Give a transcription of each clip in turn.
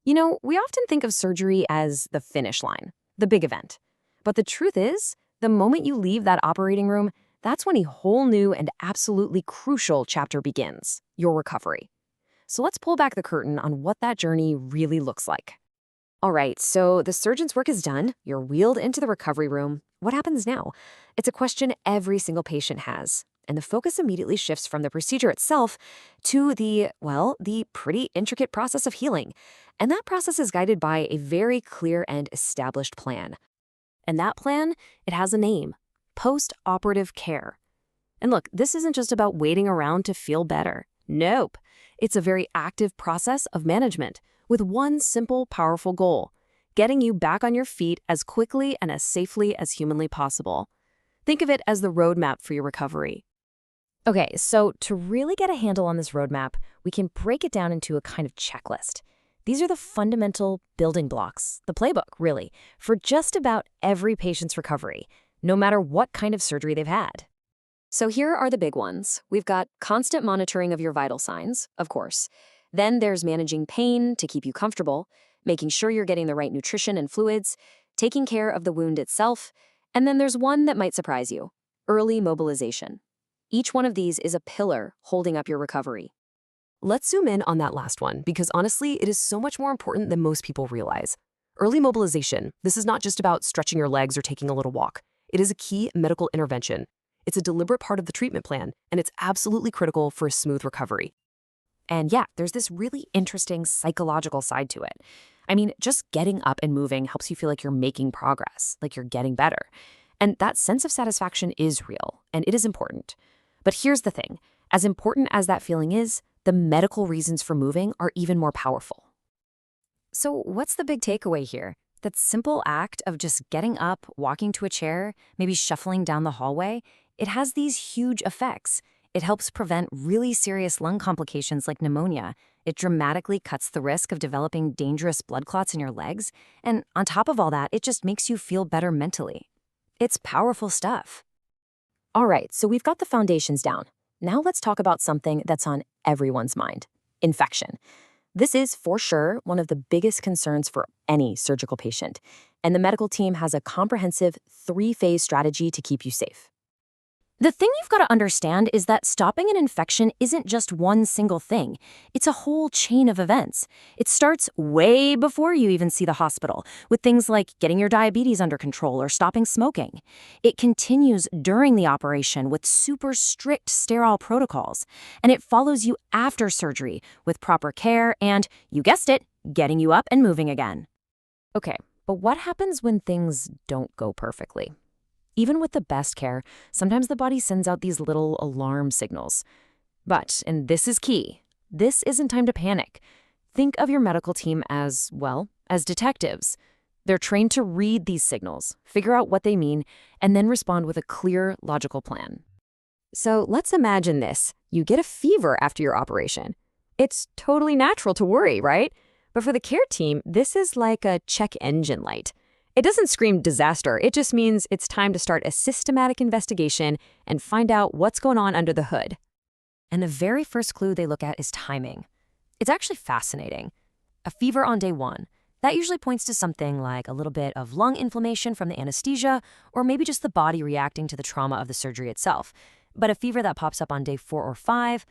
We often think of surgery as the finish line, the big event. But the truth is, the moment you leave that operating room, that's when a whole new and absolutely crucial chapter begins, your recovery. So let's pull back the curtain on what that journey really looks like. All right, so the surgeon's work is done. You're wheeled into the recovery room. What happens now? It's a question every single patient has. And the focus immediately shifts from the procedure itself to the pretty intricate process of healing. And that process is guided by a very clear and established plan. And that plan, it has a name: post-operative care. And look, this isn't just about waiting around to feel better. Nope. It's a very active process of management with one simple, powerful goal: getting you back on your feet as quickly and as safely as humanly possible. Think of it as the roadmap for your recovery. Okay, so to really get a handle on this roadmap, we can break it down into a kind of checklist. These are the fundamental building blocks, the playbook, really, for just about every patient's recovery, no matter what kind of surgery they've had. So here are the big ones. We've got constant monitoring of your vital signs, of course. Then there's managing pain to keep you comfortable, making sure you're getting the right nutrition and fluids, taking care of the wound itself, and then there's one that might surprise you: early mobilization. Each one of these is a pillar holding up your recovery. Let's zoom in on that last one, because honestly, it is so much more important than most people realize. Early mobilization, this is not just about stretching your legs or taking a little walk. It is a key medical intervention. It's a deliberate part of the treatment plan, and it's absolutely critical for a smooth recovery. And yeah, there's this really interesting psychological side to it. I mean, just getting up and moving helps you feel like you're making progress, like you're getting better. And that sense of satisfaction is real, and it is important. But here's the thing: as important as that feeling is, the medical reasons for moving are even more powerful. So what's the big takeaway here? That simple act of just getting up, walking to a chair, maybe shuffling down the hallway, it has these huge effects. It helps prevent really serious lung complications like pneumonia. It dramatically cuts the risk of developing dangerous blood clots in your legs. And on top of all that, it just makes you feel better mentally. It's powerful stuff. All right, so we've got the foundations down. Now let's talk about something that's on everyone's mind: infection. This is, for sure, one of the biggest concerns for any surgical patient. And the medical team has a comprehensive 3-phase strategy to keep you safe. The thing you've got to understand is that stopping an infection isn't just one single thing. It's a whole chain of events. It starts way before you even see the hospital, with things like getting your diabetes under control or stopping smoking. It continues during the operation with super strict sterile protocols. And it follows you after surgery with proper care and, you guessed it, getting you up and moving again. Okay, but what happens when things don't go perfectly? Even with the best care, sometimes the body sends out these little alarm signals. But, and this is key, this isn't time to panic. Think of your medical team as, as detectives. They're trained to read these signals, figure out what they mean, and then respond with a clear, logical plan. So let's imagine this. You get a fever after your operation. It's totally natural to worry, right? But for the care team, this is like a check engine light. It doesn't scream disaster. It just means it's time to start a systematic investigation and find out what's going on under the hood. And the very first clue they look at is timing. It's actually fascinating. A fever on day 1. That usually points to something like a little bit of lung inflammation from the anesthesia, or maybe just the body reacting to the trauma of the surgery itself. But a fever that pops up on day 4 or 5,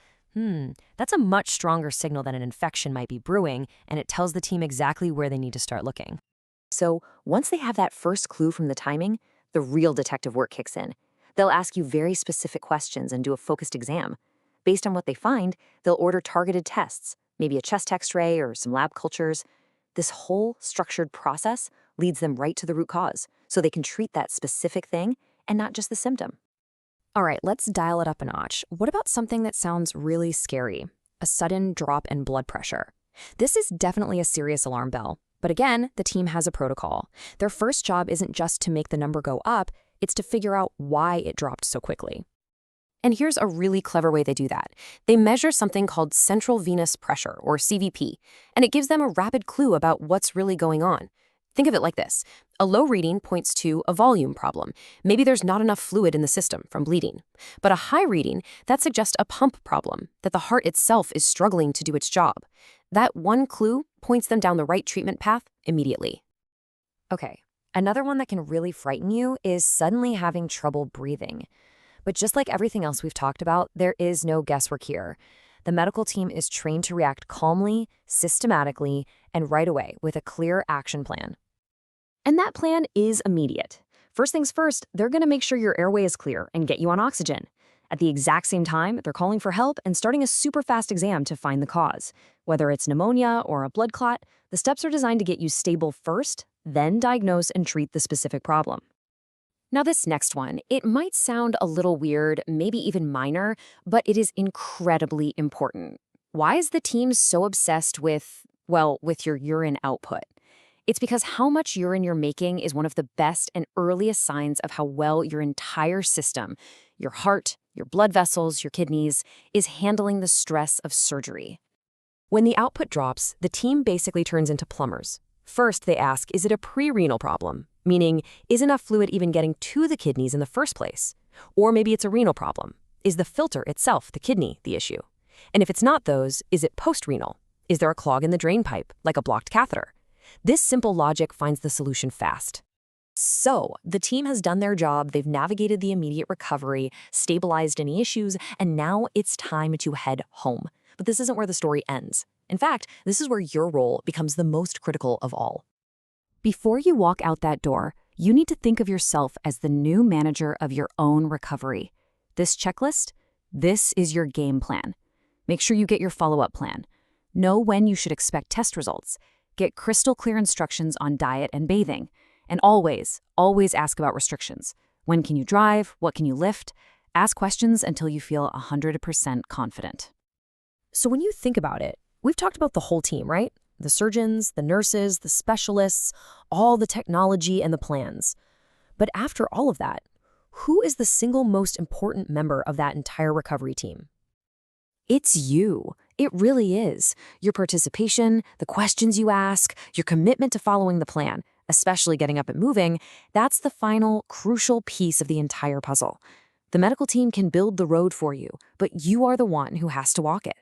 that's a much stronger signal that an infection might be brewing, and it tells the team exactly where they need to start looking. So once they have that first clue from the timing, the real detective work kicks in. They'll ask you very specific questions and do a focused exam. Based on what they find, they'll order targeted tests, maybe a chest X-ray or some lab cultures. This whole structured process leads them right to the root cause, so they can treat that specific thing and not just the symptom. All right, let's dial it up a notch. What about something that sounds really scary? A sudden drop in blood pressure. This is definitely a serious alarm bell. But again, the team has a protocol. Their first job isn't just to make the number go up, it's to figure out why it dropped so quickly. And here's a really clever way they do that. They measure something called central venous pressure, or CVP, and it gives them a rapid clue about what's really going on. Think of it like this. A low reading points to a volume problem. Maybe there's not enough fluid in the system from bleeding. But a high reading, that suggests a pump problem, that the heart itself is struggling to do its job. That one clue points them down the right treatment path immediately. Okay, another one that can really frighten you is suddenly having trouble breathing. But just like everything else we've talked about, there is no guesswork here. The medical team is trained to react calmly, systematically, and right away with a clear action plan. And that plan is immediate. First things first, they're going to make sure your airway is clear and get you on oxygen. At the exact same time, they're calling for help and starting a super fast exam to find the cause. Whether it's pneumonia or a blood clot, the steps are designed to get you stable first, then diagnose and treat the specific problem. Now this next one, it might sound a little weird, maybe even minor, but it is incredibly important. Why is the team so obsessed with your urine output? It's because how much urine you're making is one of the best and earliest signs of how well your entire system, your heart, your blood vessels, your kidneys, is handling the stress of surgery. When the output drops, the team basically turns into plumbers. First, they ask, is it a pre-renal problem? Meaning, is enough fluid even getting to the kidneys in the first place? Or maybe it's a renal problem. Is the filter itself, the kidney, the issue? And if it's not those, is it post-renal? Is there a clog in the drain pipe, like a blocked catheter? This simple logic finds the solution fast. So, the team has done their job, they've navigated the immediate recovery, stabilized any issues, and now it's time to head home. But this isn't where the story ends. In fact, this is where your role becomes the most critical of all. Before you walk out that door, you need to think of yourself as the new manager of your own recovery. This checklist, this is your game plan. Make sure you get your follow-up plan. Know when you should expect test results. Get crystal clear instructions on diet and bathing. And always ask about restrictions. When can you drive? What can you lift? Ask questions until you feel 100% confident. So when you think about it, we've talked about the whole team, right? The surgeons, the nurses, the specialists, all the technology and the plans. But after all of that, who is the single most important member of that entire recovery team? It's you. It really is. Your participation, the questions you ask, your commitment to following the plan, especially getting up and moving, that's the final, crucial piece of the entire puzzle. The medical team can build the road for you, but you are the one who has to walk it.